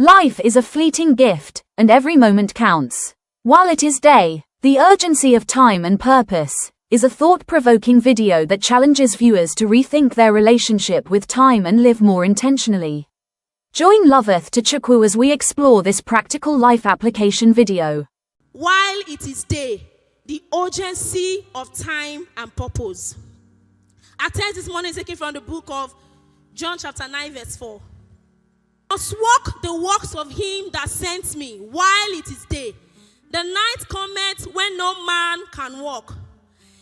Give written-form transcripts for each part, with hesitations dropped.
Life is a fleeting gift, and every moment counts. While it is day, the urgency of time and purpose is a thought-provoking video that challenges viewers to rethink their relationship with time and live more intentionally. Join Loveth to Chukwu as we explore this practical life application video. While it is day, the urgency of time and purpose. Our text this morning is taken from the book of John chapter 9 verse 4. I must walk the works of him that sent me while it is day. The night cometh when no man can walk.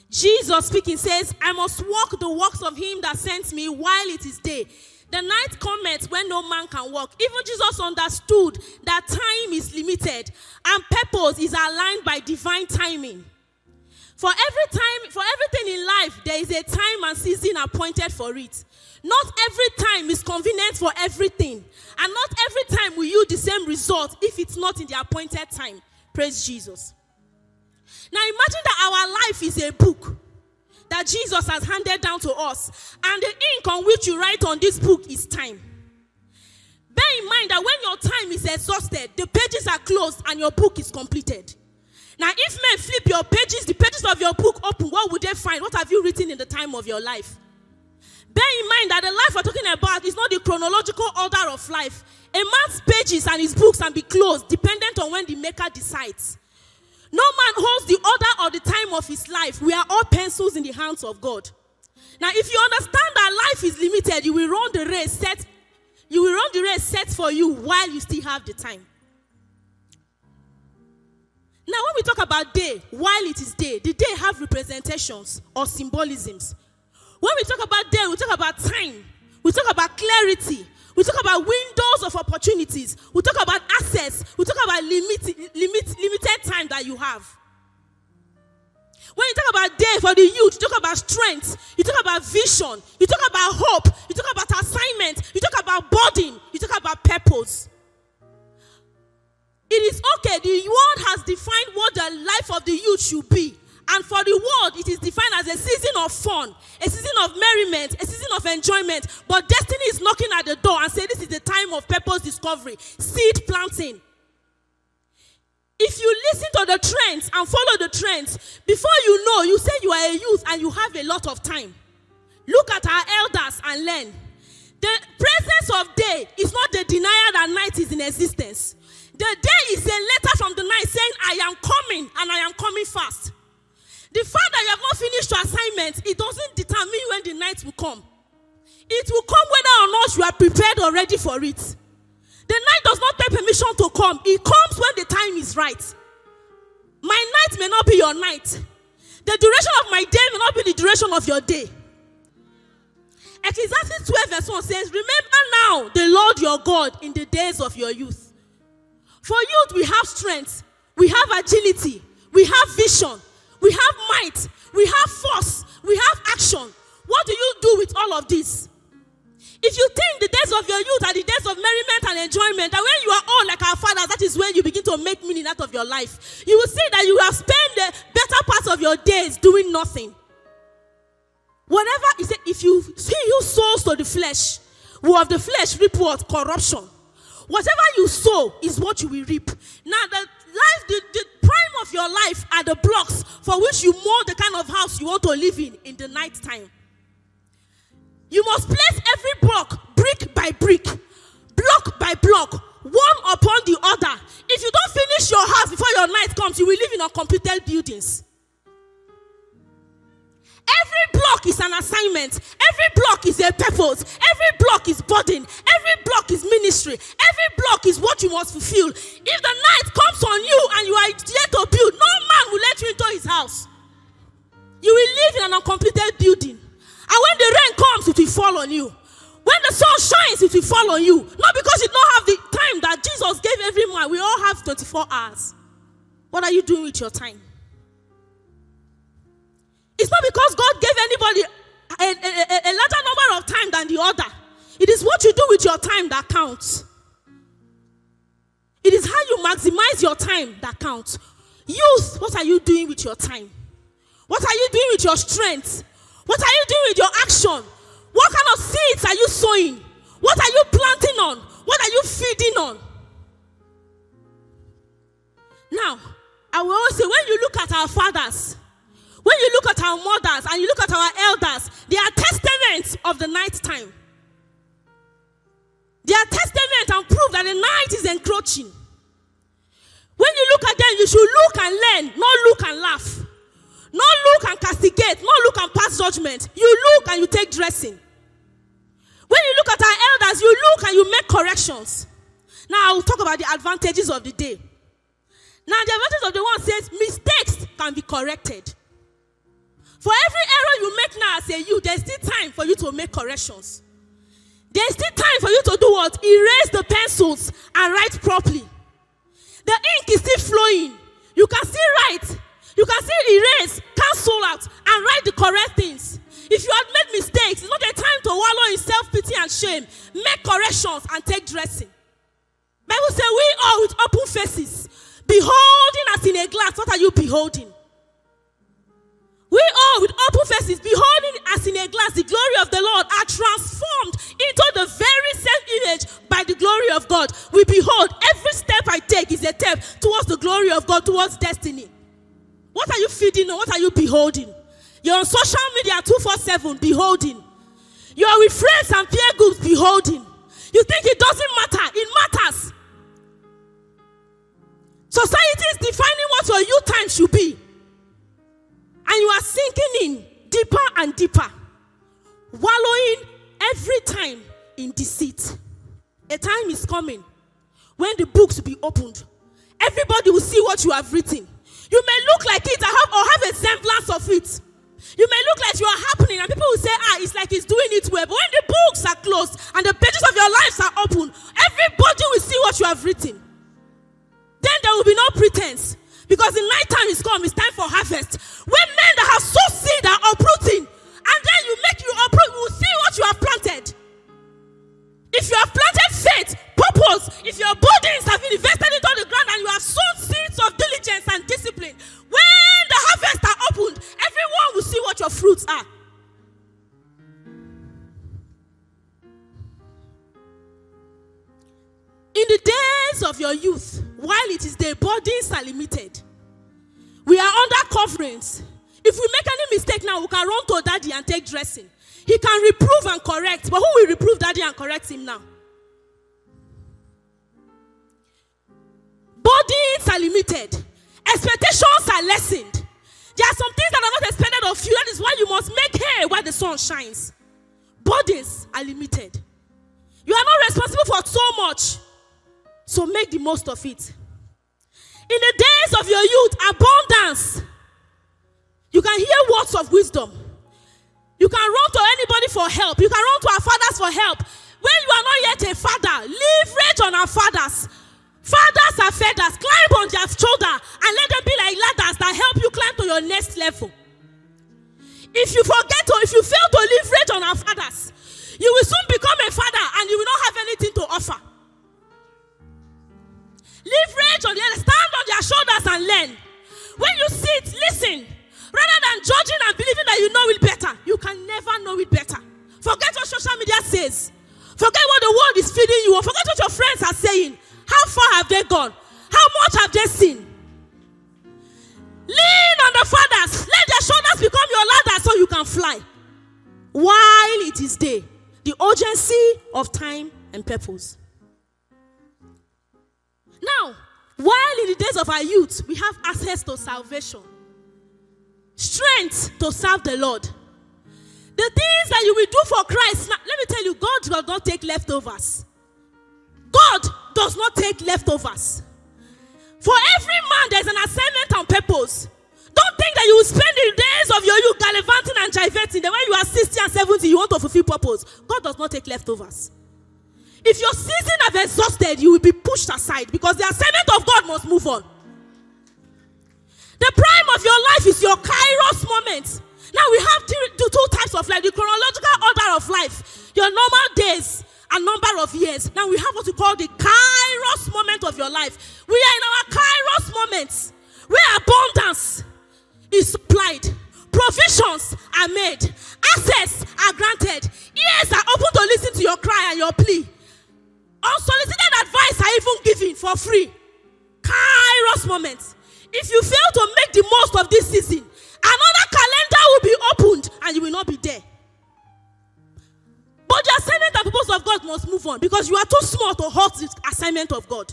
Jesus speaking says, I must walk the works of him that sent me while it is day. The night cometh when no man can walk. Even Jesus understood that time is limited and purpose is aligned by divine timing. For everything in life, there is a time and season appointed for it. Not every time is convenient for everything. And not every time will yield the same result if it's not in the appointed time. Praise Jesus. Now imagine that our life is a book that Jesus has handed down to us. And the ink on which you write on this book is time. Bear in mind that when your time is exhausted, the pages are closed and your book is completed. Now if men flip your pages, the pages of your book open, what would they find? What have you written in the time of your life? Bear in mind that the life we're talking about is not the chronological order of life. A man's pages and his books can be closed dependent on when the maker decides. No man holds the order or the time of his life. We are all pencils in the hands of God. Now if you understand that life is limited, you will run the race set for you while you still have the time. Now when we talk about day, while it is day, the day have representations or symbolisms. When we talk about day, we talk about time. We talk about clarity. We talk about windows of opportunities. We talk about access. We talk about limited time that you have. When you talk about day for the youth, you talk about strength. You talk about vision. You talk about hope. You talk about assignment. You talk about burden. You talk about purpose. It is okay. The world has defined what the life of the youth should be. And for the world, it is defined as a season of fun, a season of merriment, a season of enjoyment. But destiny is knocking at the door and saying this is the time of purpose discovery, seed planting. If you listen to the trends and follow the trends, before you know, you say you are a youth and you have a lot of time. Look at our elders and learn. The presence of day is not the denial that night is in existence. The day is a letter from the night saying, I am coming and I am coming fast. The fact that you have not finished your assignment, it doesn't determine when the night will come. It will come whether or not you are prepared or ready for it. The night does not take permission to come. It comes when the time is right. My night may not be your night. The duration of my day may not be the duration of your day. Ecclesiastes 12 verse 1 says, remember now the Lord your God in the days of your youth. For youth we have strength, we have agility, we have vision. We have might, we have force, we have action. What do you do with all of this? If you think the days of your youth are the days of merriment and enjoyment, and when you are old like our fathers, that is when you begin to make meaning out of your life. You will see that you have spent the better parts of your days doing nothing. Whatever is it, if you sows to the flesh, will of the flesh reap what? Corruption. Whatever you sow is what you will reap. Now the prime of your life are the blocks for which you mold the kind of house you want to live in the night time. You must place every block, brick by brick, block by block, one upon the other. If you don't finish your house before your night comes, you will live in uncompleted buildings. Every block is an assignment. Every block is a purpose. Every block is burden. Every block is ministry. Every block is what you must fulfill. If the night comes on you and you are yet to build, no man will let you into his house. You will live in an uncompleted building. And when the rain comes, it will fall on you. When the sun shines, it will fall on you. Not because you don't have the time that Jesus gave every man. We all have 24 hours. What are you doing with your time? It's not because God gave anybody a larger number of time than the other. It is what you do with your time that counts. It is how you maximize your time that counts. Youth, what are you doing with your time? What are you doing with your strength? What are you doing with your action? What kind of seeds are you sowing? What are you planting on? What are you feeding on? Now, I will always say, when you look at our fathers, when you look at our mothers, and you look at our elders, they are testaments of the night time. They are testament and proof that the night is encroaching. When you look at them, you should look and learn, not look and laugh. Not look and castigate, not look and pass judgment. You look and you take dressing. When you look at our elders, you look and you make corrections. Now, I will talk about the advantages of the day. Now, the advantage of the one says mistakes can be corrected. For every error you make now as a youth, there's still time for you to make corrections. There's still time for you to do what? Erase the pencils and write properly. The ink is still flowing. You can still write. You can still erase, cancel out, and write the correct things. If you have made mistakes, it's not a time to wallow in self-pity and shame. Make corrections and take dressing. Bible says, we all with open faces, beholding as in a glass. What are you beholding? We all with open faces, beholding as in a glass the glory of the Lord, are transformed into the very same image by the glory of God. We behold, every step I take is a step towards the glory of God, towards destiny. What are you feeding on? What are you beholding? You're on social media 24/7, beholding. You're with friends and peer groups, beholding. You think it doesn't matter? It matters. Society is defining what your youth time should be. And you are sinking in deeper and deeper, wallowing every time in deceit. A time is coming when the books will be opened. Everybody will see what you have written. You may look like it or have a semblance of it. You may look like you are happening and people will say, it's like he's doing it well. But when the books are closed and the pages of your lives are open, everybody will see what you have written. Then there will be no pretense. Because the night time is come, it's time for harvest. When men that have sowed seed are uprooting, and then you uproot, you will see what you have planted. If you have planted faith, purpose, if your bodies have been invested into the ground and you have sown seeds of diligence and discipline, when the harvest are opened, everyone will see what your fruits are. In the days of your youth, while it is their bodies are limited, we are under coverings. If we make any mistake now, we can run to daddy and take dressing. He can reprove and correct, but who will reprove daddy and correct him now? Bodies are limited. Expectations are lessened. There are some things that are not expected of you. That is why you must make hay while the sun shines. Bodies are limited. You are not responsible for so much. So make the most of it. In the days of your youth, abundance. You can hear words of wisdom. You can run to anybody for help. You can run to our fathers for help. When you are not yet a father, leverage on our fathers. Fathers are feathers. Climb on their shoulder and let them be like ladders that help you climb to your next level. If you fail to leverage on our fathers, you will soon become a father and you will not have anything to offer. Leverage on the other, stand on their shoulders and learn. When you sit, listen. Rather than judging and believing that you know it better, you can never know it better. Forget what social media says. Forget what the world is feeding you. Forget what your friends are saying. How far have they gone? How much have they seen? Lean on the fathers. Let their shoulders become your ladder so you can fly. While it is day, the urgency of time and purpose. Now, while in the days of our youth, we have access to salvation, strength to serve the Lord. The things that you will do for Christ, now, let me tell you, God does not take leftovers. God does not take leftovers. For every man, there's an assignment and purpose. Don't think that you will spend the days of your youth gallivanting and jiveting. Then when you are 60 and 70, you want to fulfill purpose. God does not take leftovers. If your season have exhausted, you will be pushed aside because the assignment of God must move on. The prime of your life is your kairos moment. Now we have two types of life. The chronological order of life. Your normal days and number of years. Now we have what we call the kairos moment of your life. We are in our kairos moments where abundance is supplied. Provisions are made. Access are granted. Ears are open to listen to your cry and your plea. Unsolicited advice are even given for free. Kairos kairos moment. If you fail to make the most of this season, another calendar will be opened and you will not be there. But the assignment and purpose of God must move on, because you are too small to halt the assignment of God.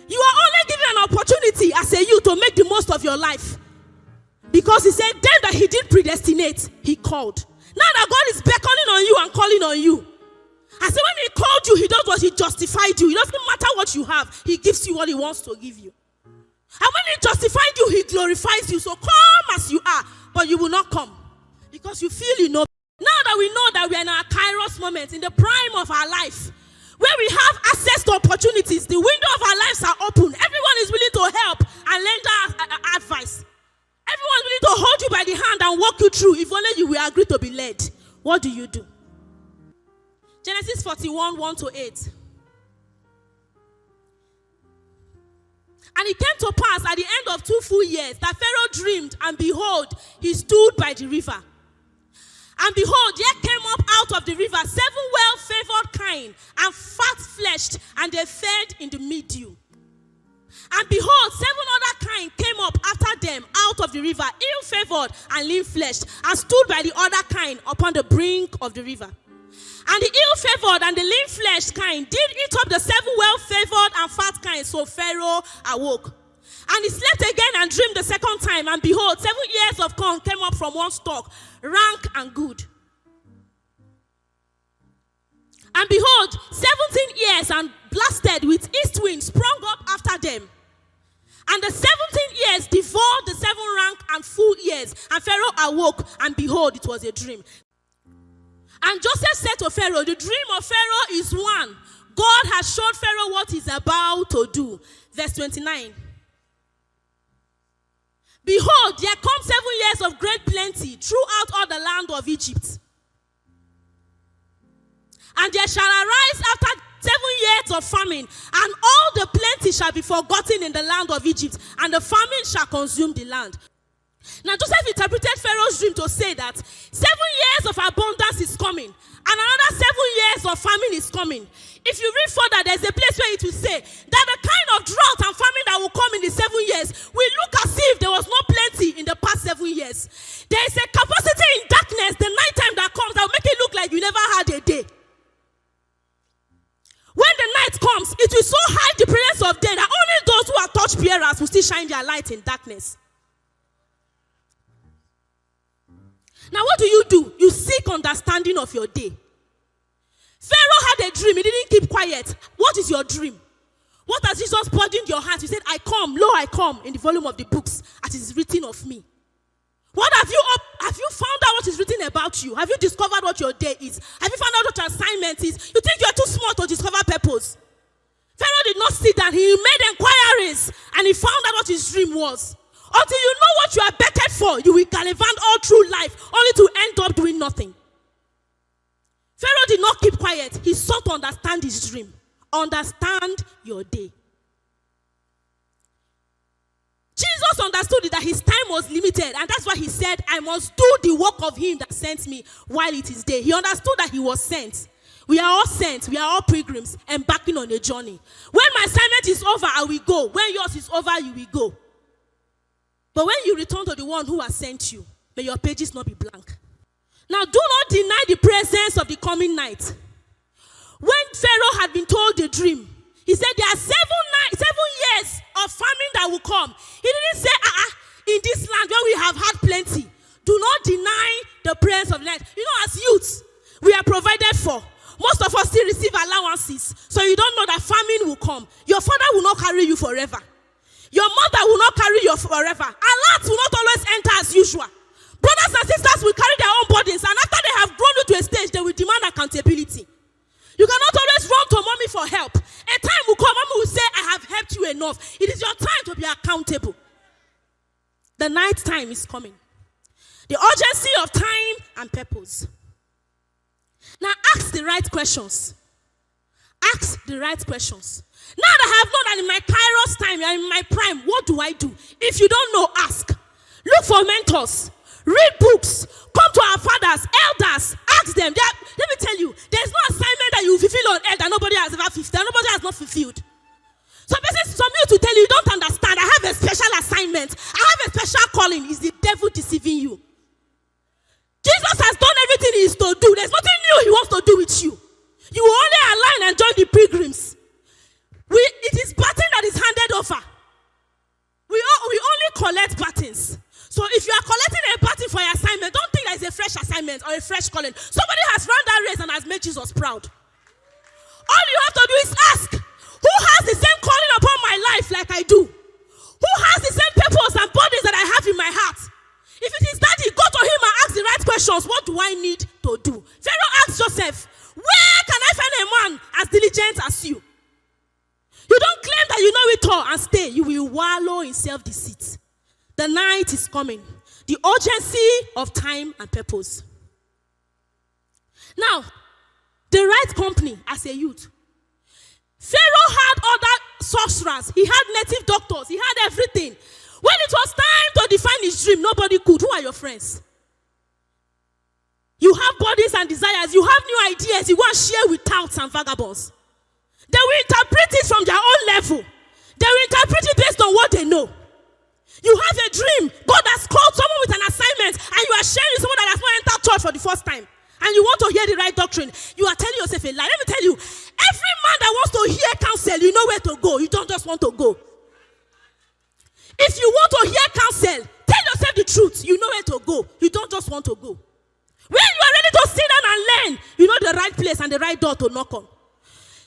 You are only given an opportunity as a youth to make the most of your life. Because he said, them that he did predestinate, he called. Now that God is beckoning on you and calling on you. I said, when he called you, he does what he justified you. It doesn't matter what you have. He gives you what he wants to give you. And when he justified you, he glorifies you. So come as you are, but you will not come. Because you feel you know. Now that we know that we are in our kairos moment, in the prime of our life, where we have access to opportunities, the window of our lives are open. Everyone is willing to help and lend advice. Everyone is willing to hold you by the hand and walk you through. If only you will agree to be led. What do? Genesis 41, 1-8. And it came to pass at the end of 2 full years that Pharaoh dreamed, and behold, he stood by the river. And behold, there came up out of the river 7 well-favored kine and fat-fleshed, and they fed in the middew. And behold, 7 other kine came up after them out of the river, ill-favored and lean-fleshed, and stood by the other kine upon the brink of the river. And the ill-favored and the lean-fleshed kine did eat up the 7 well-favored and fat kine. So Pharaoh awoke. And he slept again and dreamed the second time. And behold, 7 ears of corn came up from one stalk, rank and good. And behold, 17 ears and blasted with east wind sprung up after them. And the 17 ears devoured the 7 rank and full ears. And Pharaoh awoke, and behold, it was a dream. And Joseph said to Pharaoh, the dream of Pharaoh is one. God has showed Pharaoh what he's about to do. Verse 29. Behold, there come 7 years of great plenty throughout all the land of Egypt. And there shall arise after 7 years of famine, and all the plenty shall be forgotten in the land of Egypt, and the famine shall consume the land. Now Joseph interpreted Pharaoh's dream to say that 7 years of abundance is coming, and another 7 years of famine is coming. If you read further, there's a place where it will say that the kind of drought and famine that will come in the 7 years will look as if there was no plenty in the past 7 years. There is a capacity in darkness, the nighttime that comes, that will make it look like you never had a day. When the night comes, it will so hide the presence of day that only those who are torch-bearers will still shine their light in darkness. Now what do? You seek understanding of your day. Pharaoh had a dream. He didn't keep quiet. What is your dream? What has Jesus poured in your heart? He said, I come, lo, I come, in the volume of the books, as it is written of me. What have you found out what is written about you? Have you discovered what your day is? Have you found out what your assignment is? You think you are too small to discover purpose. Pharaoh did not sit down. He made inquiries, and he found out what his dream was. Until you know what you are beckoned for, you will gallivant all through life, only to end up doing nothing. Pharaoh did not keep quiet. He sought to understand his dream. Understand your day. Jesus understood that his time was limited, and that's why he said, I must do the work of him that sent me while it is day. He understood that he was sent. We are all sent. We are all pilgrims embarking on a journey. When my assignment is over, I will go. When yours is over, you will go. But when you return to the one who has sent you, may your pages not be blank. Now, do not deny the presence of the coming night. When Pharaoh had been told the dream, he said there are 7 years of famine that will come. He didn't say, in this land where we have had plenty, do not deny the presence of light. You know, as youths, we are provided for. Most of us still receive allowances. So you don't know that famine will come. Your father will not carry you forever. Your mother will not carry you forever. Alerts will not always enter as usual. Brothers and sisters will carry their own burdens, and after they have grown you to a stage, they will demand accountability. You cannot always run to mommy for help. A time will come, mommy will say, I have helped you enough. It is your time to be accountable. The night time is coming. The urgency of time and purpose. Now ask the right questions. Ask the right questions. Now that I have known that in my kairos time, in my prime, what do I do? If you don't know, ask. Look for mentors. Read books. Come to our fathers, elders. Ask them. Let me tell you, there's no assignment that you fulfill on earth that nobody has ever fulfilled, that nobody has not fulfilled. Some of you to tell you don't understand. I have a special assignment. I have a special calling. Is the devil deceiving you? Jesus has done everything he is to do. There's nothing new he wants to do with you. You will only align and join the pilgrims. It is baton that is handed over. We only collect batons. So if you are collecting a baton for your assignment, don't think that it's a fresh assignment or a fresh calling. Somebody has run that race and has made Jesus proud. All you have to do is ask, who has the same calling upon my life like I do? Who has the same purpose and bodies that I have in my heart? If it is that, you go to him and ask the right questions. What do I need to do? Pharaoh asked Joseph, where can I find a man as diligent as you? You don't claim that you know it all and stay. You will wallow in self-deceit. The night is coming. The urgency of time and purpose. Now, the right company as a youth. Pharaoh had other sorcerers. He had native doctors. He had everything. When it was time to define his dream, nobody could. Who are your friends? You have bodies and desires. You have new ideas. You want to share with touts and vagabonds. They will interpret it from their own level. They will interpret it based on what they know. You have a dream. God has called someone with an assignment, and you are sharing with someone that has not entered church for the first time. And you want to hear the right doctrine. You are telling yourself a lie. Let me tell you, every man that wants to hear counsel, you know where to go. You don't just want to go. If you want to hear counsel, tell yourself the truth. You know where to go. You don't just want to go. When you are ready to sit down and learn, you know the right place and the right door to knock on.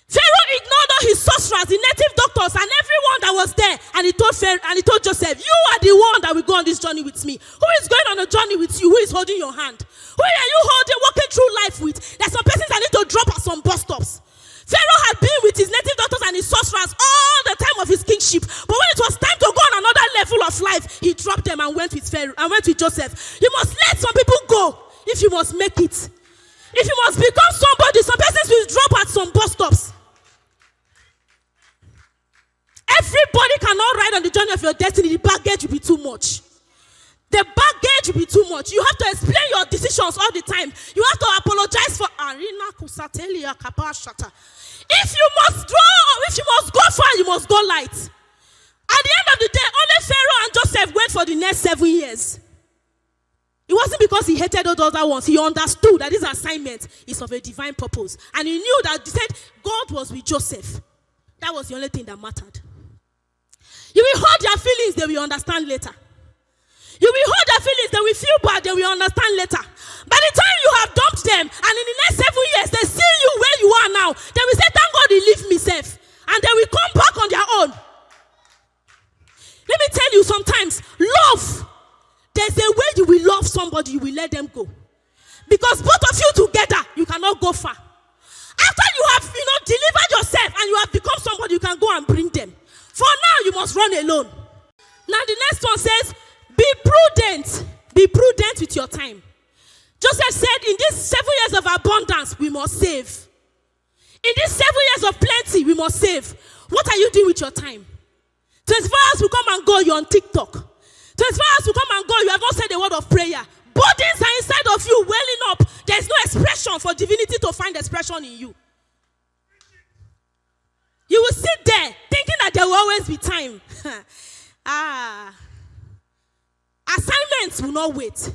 Pharaoh ignored all his sorcerers, the native doctors, and everyone that was there. And he told Joseph, you are the one that will go on this journey with me. Who is going on a journey with you? Who is holding your hand? Who are you walking through life with? There's some persons that need to drop at some bus stops. Pharaoh had been with his native doctors and his sorcerers all the time of his kingship. But when it was time to go on another level of life, he dropped them and went with Pharaoh and went with Joseph. You must let some people go if you must make it. If you must become somebody, some persons will drop at some bus stops. Everybody cannot ride on the journey of your destiny. The baggage will be too much. The baggage will be too much. You have to explain your decisions all the time. You have to apologize for if you must go far, you must go light. At the end of the day, only Pharaoh and Joseph went for the next 7 years. It wasn't because he hated those other ones. He understood that this assignment is of a divine purpose. And he knew that, he said, God was with Joseph. That was the only thing that mattered. You will hurt their feelings, they will understand later. You will hurt their feelings, they will feel bad, they will understand later. By the time you have dumped them, and in the next 7 years, they see you where you are now, they will say, thank God he left me safe. And they will come back on their own. Let me tell you, sometimes, love, there's a way you will love somebody, you will let them go. Because both of you together, you cannot go far. After you have, delivered yourself and you have become somebody, you can go and bring them. For now, you must run alone. Now the next one says, be prudent. Be prudent with your time. Joseph said, in these 7 years of abundance, we must save. In these 7 years of plenty, we must save. What are you doing with your time? 24 hours will come and go, you're on TikTok. 24 hours will come and go, you have not said a word of prayer. Burdens are inside of you, welling up. There's no expression for divinity to find expression in you. You will sit there thinking that there will always be time. Assignments will not wait.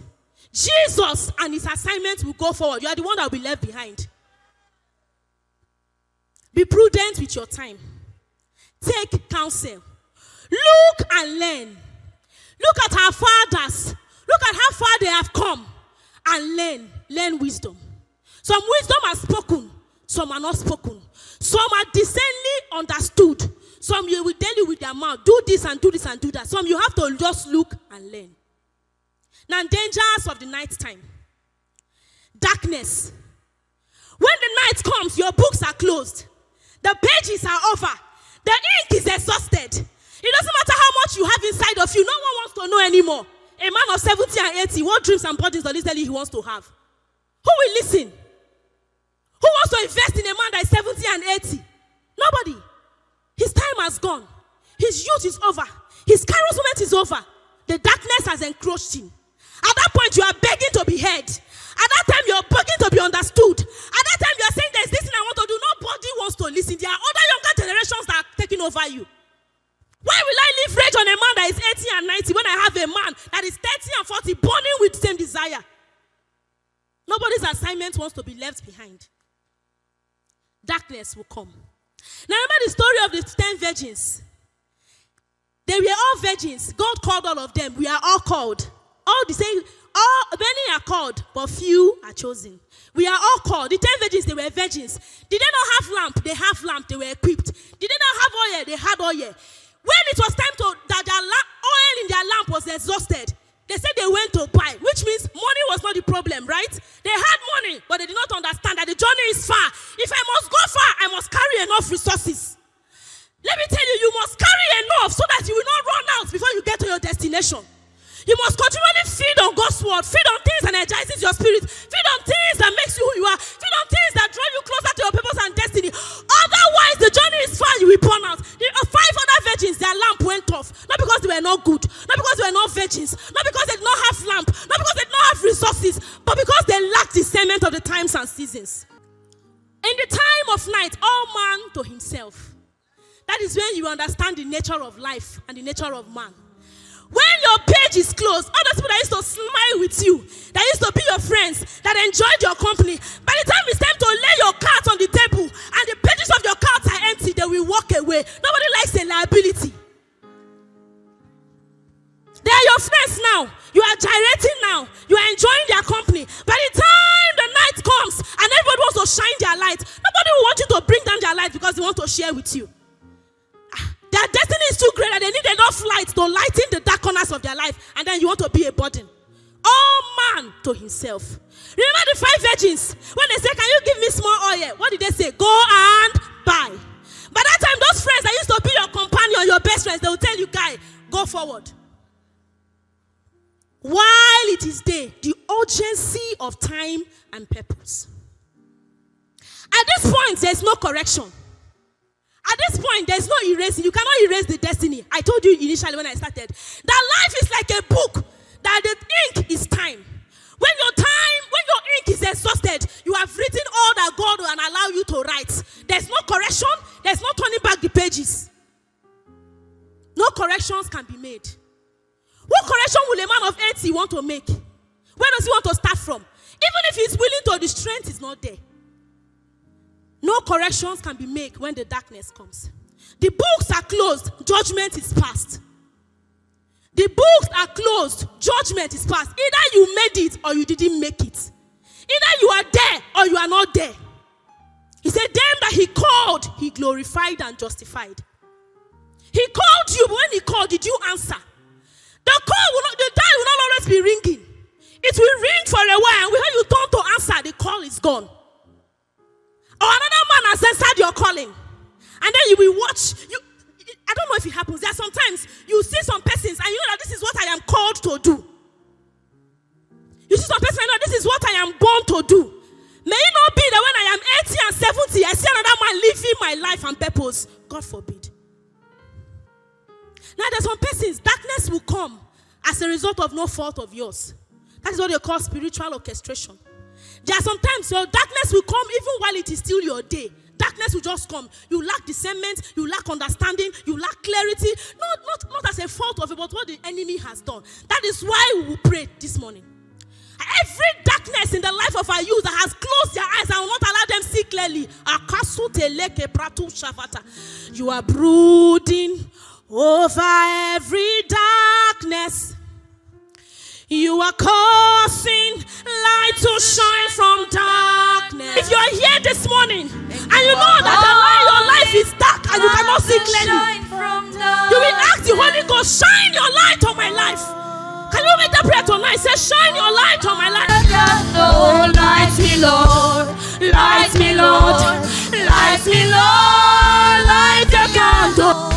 Jesus and his assignments will go forward. You are the one that will be left behind. Be prudent with your time. Take counsel. Look and learn. Look at our fathers. Look at how far they have come. And learn wisdom. Some wisdom are spoken. Some are not spoken. Some are decently understood. Some you will tell you with their mouth, do this and do this and do that. Some you have to just look and learn. Now, dangers of the night time. Darkness. When the night comes, your books are closed. The pages are over. The ink is exhausted. It doesn't matter how much you have inside of you. No one wants to know anymore. A man of 70 and 80, what dreams and burdens does he tell you he wants to have? Who will listen? Who wants to invest in a man that is 70 and 80? Nobody. His time has gone. His youth is over. His kairos moment is over. The darkness has encroached him. At that point, you are begging to be heard. At that time, you are begging to be understood. At that time, you are saying, there's this thing I want to do. Nobody wants to listen. There are other younger generations that are taking over you. Why will I leave rage on a man that is 80 and 90 when I have a man that is 30 and 40 burning with the same desire? Nobody's assignment wants to be left behind. Darkness will come. Now remember the story of the 10 virgins. They were all virgins. God called all of them. We are all called. All the same. Many are called, but few are chosen. We are all called. The 10 virgins, they were virgins. Did they not have lamp? They have lamp. They were equipped. Did they not have oil? They had oil. When it was time that their oil in their lamp was exhausted, they said they went to buy, which means money was not the problem, right? They had money, but they did not understand that the journey is far. If I must go far, I must carry enough resources. Let me tell you, you must carry enough so that you will not run out before you get to your destination. You must continually feed on God's word, feed on things that energizes your spirit, feed on things that makes you who you are, feed on things that drive you closer to your purpose and destiny. Otherwise, the journey is far, you will burn out. The 5 other virgins, their lamp went off. Not because they were not good, not because they were not virgins, not because they did not have lamp, not because they did not have resources, but because they lacked discernment of the times and seasons. In the time of night, all man to himself. That is when you understand the nature of life and the nature of man. When your page is closed, all those people that used to smile with you, that used to be your friends, that enjoyed your company, by the time it's time to lay your cards on the table and the pages of your cards are empty, they will walk away. Nobody likes a liability. They are your friends now. You are gyrating now. You are enjoying their company. By the time the night comes and everybody wants to shine their light, nobody will want you to bring down their light because they want to share with you. Their destiny is too great and they need enough light to lighten the dark corners of their life, and then you want to be a burden. All man to himself. Remember the 5 virgins when they say, can you give me small oil? What did they say? Go and buy. By that time, those friends that used to be your companion, your best friends, they will tell you, guy, go forward. While it is day, the urgency of time and purpose. At this point, there's no correction. At this point, there's no erasing. You cannot erase the destiny. I told you initially when I started that life is like a book, that the ink is time. When your ink is exhausted, you have written all that God will allow you to write. There's no correction. There's no turning back the pages. No corrections can be made. What correction will a man of 80 want to make? Where does he want to start from? Even if he's willing to, the strength is not there. No corrections can be made when the darkness comes. The books are closed, judgment is passed. The books are closed, judgment is passed. Either you made it or you didn't make it. Either you are there or you are not there. He said, them that he called, he glorified and justified. He called you, but when he called, did you answer? The dial will not always be ringing. It will ring for a while, and when you turn to answer, the call is gone. Or another man has answered your calling. And then you will watch. I don't know if it happens. There are sometimes you see some persons and you know that this is what I am called to do. You see some persons and you know this is what I am born to do. May it not be that when I am 80 and 70, I see another man living my life and purpose. God forbid. Now there's some persons, darkness will come as a result of no fault of yours. That is what they call spiritual orchestration. There are sometimes your darkness will come even while it is still your day. Darkness will just come. You lack discernment, you lack understanding, you lack clarity. Not as a fault of it, but what the enemy has done. That is why we will pray this morning. Every darkness in the life of our youth that has closed their eyes and will not allow them see clearly. You are brooding over every darkness. You are causing light to shine from darkness. If you are here this morning and you know that your life is dark and you cannot see clearly, you will ask the Holy Ghost, shine your light on my life. Can you make that prayer tonight? Say, shine your light on my life. Oh, light me, Lord. Light me, Lord. Light me, Lord. Light the candle.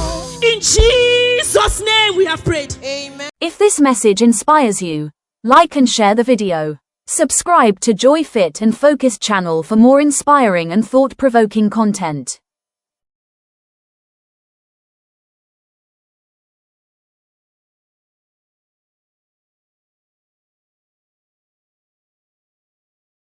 In Jesus' name we have prayed. Amen. If this message inspires you, like and share the video. Subscribe to Joy Fit and Focus channel for more inspiring and thought-provoking content.